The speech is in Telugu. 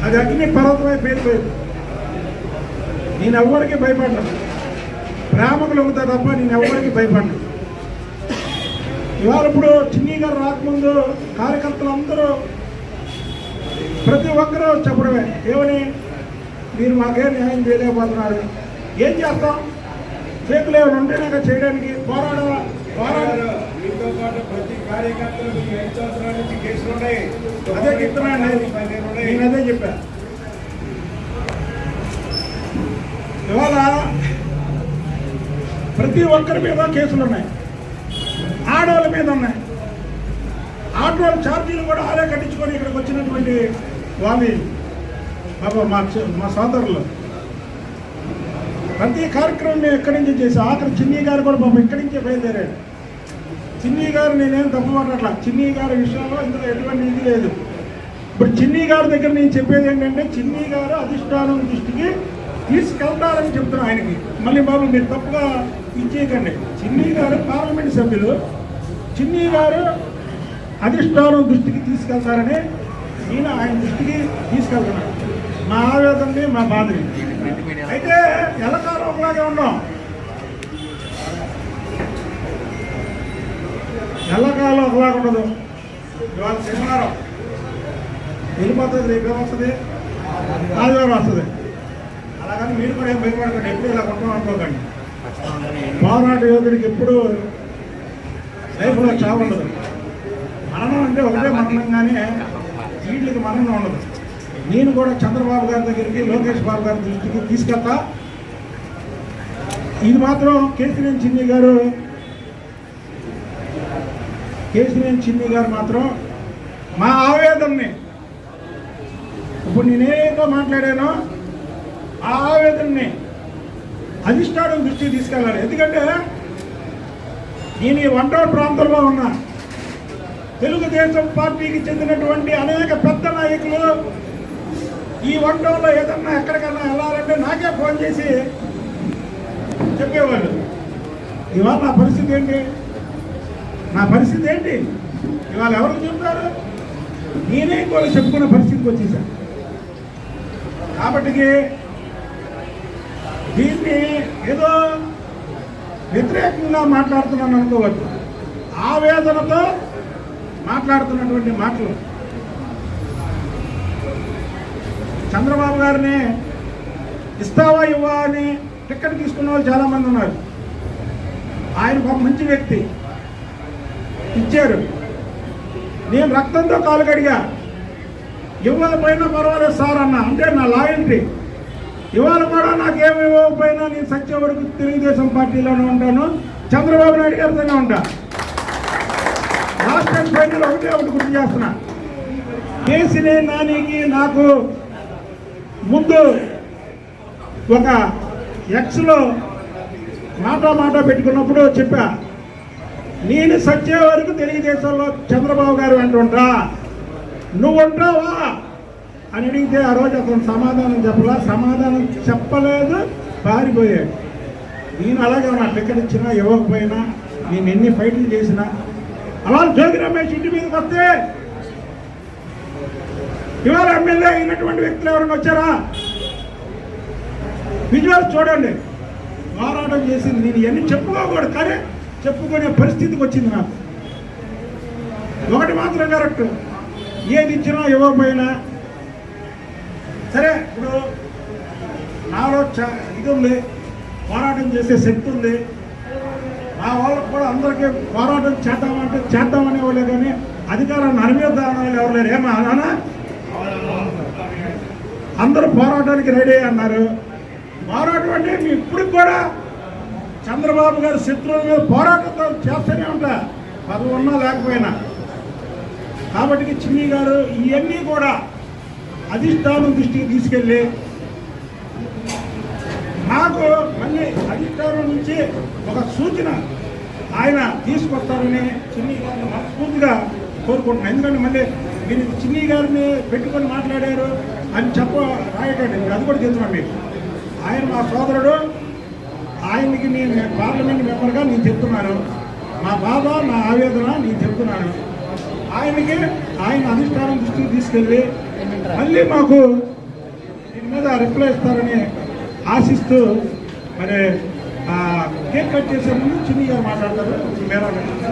అది అగ్ని పర్వతమై పేరుపోయింది. నేను ఎవ్వరికి భయపడ్డాను, ప్రేమకు లొంగుతా తప్ప నేను ఎవ్వరికి భయపడ్డాను. ఇవాళ ఇప్పుడు చిన్ని గారు రాకముందు కార్యకర్తలు అందరూ ప్రతి ఒక్కరూ చెప్పడమే, ఏమని మీరు మాకేం న్యాయం చేయలేకపోతున్నారు, ఏం చేస్తాం, చేతులు ఏమైనా ఉంటేనే చేయడానికి పోరాడాలి. మీతో పాటు ప్రతి కార్యకర్తలకు 5 సంవత్సరాల నుంచి కేసులు ఉన్నాయి. అదే చెప్తున్నాను, నేను అదే చెప్పా. ఇవాళ ప్రతి ఒక్కరి మీద కేసులు ఉన్నాయి, ఆడవాళ్ళ మీద ఉన్నాయి. ఆటోల ఛార్జీలు కూడా ఆలే కట్టించుకొని ఇక్కడికి వచ్చినటువంటి వాళ్ళు మా సోదరులు ప్రతి కార్యక్రమం మేము ఎక్కడి నుంచి చేసాం. ఆఖరి చిన్ని గారు కూడా పాపం ఇక్కడి నుంచే బయలుదేరాడు. చిన్ని గారు నేనేం తప్పు మాట్లాడలా, చిన్ని గారి విషయంలో ఇందులో ఎటువంటి ఇది లేదు. ఇప్పుడు చిన్ని గారి దగ్గర నేను చెప్పేది ఏంటంటే, చిన్ని గారు అధిష్టానం దృష్టికి తీసుకెళ్తారని చెప్తున్నా ఆయనకి. మళ్ళీ బాబు మీరు తప్పుగా ఇచ్చేయకండి. చిన్ని గారు పార్లమెంట్ సభ్యులు, చిన్ని గారు అధిష్టానం దృష్టికి తీసుకెళ్తారని నేను ఆయన దృష్టికి తీసుకెళ్తున్నాను. మా ఆవేదనని, మా బాధని. అయితే ఎల్లకాలం ఒకలాగే ఉన్నాం, ఎల్లకాలం ఒకలాగా ఉండదు. ఇవాళ శనివారం వెళ్ళిపోతుంది, రేపు ఏమొస్తుంది, ఆదివారం వస్తుంది. అలాగని మీరు కూడా ఏం భయపడకండి, ఎప్పుడు ఇలా కొంటాం అనుకోకండి. పోరాట యోధుడికి ఎప్పుడు లైఫ్లో చావు ఉండదు. మరణం అంటే ఒకటే మరణం, కానీ వీటికి మరణం ఉండదు. నేను కూడా చంద్రబాబు గారి దగ్గరికి, లోకేష్ బాబు గారి దృష్టికి తీసుకెళ్తా. ఇది మాత్రం కేసినేని చిన్ని గారు మాత్రం మా ఆవేదనని, ఇప్పుడు నేనేదో మాట్లాడానో ఆ ఆవేదనని అధిష్టానం దృష్టికి తీసుకెళ్ళాలి. ఎందుకంటే నేను ఈ వంటోడు ప్రాంతంలో ఉన్నా, తెలుగుదేశం పార్టీకి చెందినటువంటి అనేక పెద్ద నాయకులు ఈ వంటంలో ఏదన్నా ఎక్కడికన్నా వెళ్ళాలంటే నాకే ఫోన్ చేసి చెప్పేవాళ్ళు. ఇవాళ నా పరిస్థితి ఏంటి, ఇవాళ ఎవరు చెప్తారు? నేనే కూడా చెప్పుకునే పరిస్థితికి వచ్చేసాను. కాబట్టి దీన్ని ఏదో వ్యతిరేకంగా మాట్లాడుతున్నాను అనుకోవద్దు. ఆవేదనతో మాట్లాడుతున్నటువంటి మాటలు. చంద్రబాబు గారిని ఇస్తావా ఇవ్వా అని టికెట్ తీసుకున్న వాళ్ళు చాలామంది ఉన్నారు. ఆయన ఒక మంచి వ్యక్తి, ఇచ్చారు. నేను రక్తంతో కాలు కడిగా, ఇవ్వకపోయినా పర్వాలేదు సార్ అన్న, అంటే నా లాయల్టీ. ఇవాళ కూడా నాకేమి ఇవ్వకపోయినా నేను సత్య వరకు తెలుగుదేశం పార్టీలోనే ఉంటాను, చంద్రబాబు నాయుడు గారితోనే ఉంటా. లాస్ట్ అండ్ ఫైనల్ ఒకటి గుర్తు చేస్తున్నా, కేసినేని నానికి నాకు ముందు ఒక ఎక్స్లో మాట పెట్టుకున్నప్పుడు చెప్పా, నేను సత్య వరకు తెలుగుదేశంలో చంద్రబాబు గారు అంటుంటా, నువ్వు ఉంటావా అని అడిగితే ఆ రోజు అతను సమాధానం చెప్పలేదు, పారిపోయాడు. నేను అలాగే నా టికెట్ ఇచ్చినా ఇవ్వకపోయినా, నేను ఎన్ని ఫైట్లు చేసినా. అలా జోగి రమేష్ ఇంటి మీదకి వస్తే ఇవాళ ఎమ్మెల్యే అయినటువంటి వ్యక్తులు ఎవరైనా వచ్చారా? విజువల్స్ చూడండి. పోరాటం చేసింది నేను ఇవన్నీ చెప్పుకోకూడదు, కానీ చెప్పుకునే పరిస్థితికి వచ్చింది నాకు. ఒకటి మాత్రం కరెక్ట్, ఏది ఇచ్చినా ఇవ్వకపోయినా సరే. ఇప్పుడు నాలో ఇది ఉంది, పోరాటం చేసే శక్తి ఉంది. మా వాళ్ళకు కూడా అందరికీ పోరాటం చేద్దామనే వాళ్ళే, కానీ అధికారాన్ని అనివేద్దామనే వాళ్ళు ఎవరు లేరు. ఏమా నాన్న, అందరూ పోరాటానికి రెడీ అన్నారు. పోరాటం అంటే మీ ఇప్పటికి కూడా చంద్రబాబు గారి శత్రువుల మీద పోరాటంతో చేస్తూనే ఉంటా, పదవి ఉన్నా లేకపోయినా. కాబట్టి చిన్ని గారు ఇవన్నీ కూడా అధిష్టానం దృష్టికి తీసుకెళ్ళి నాకు మళ్ళీ అధిష్టానం నుంచి ఒక సూచన ఆయన తీసుకొస్తారని చిన్ని గారిని మనస్ఫూర్తిగా కోరుకుంటున్నాను. ఎందుకంటే మళ్ళీ మీరు చిన్ని గారిని పెట్టుకొని మాట్లాడారు అని రాయకండి, అది కూడా చెప్తున్నాను మీకు. ఆయన మా సోదరుడు, ఆయనకి నేను పార్లమెంట్ మెంబర్గా నేను చెప్తున్నాను, మా బాధ నా ఆవేదన నేను చెప్తున్నాను. ఆయన అధిష్టానం దృష్టికి తీసుకెళ్ళి మళ్ళీ మాకు దీని మీద రిప్లై ఇస్తారని ఆశిస్తూ మరి కేక్ కట్ చేసే ముందు చిన్ని గారు మాట్లాడతారు. మేరా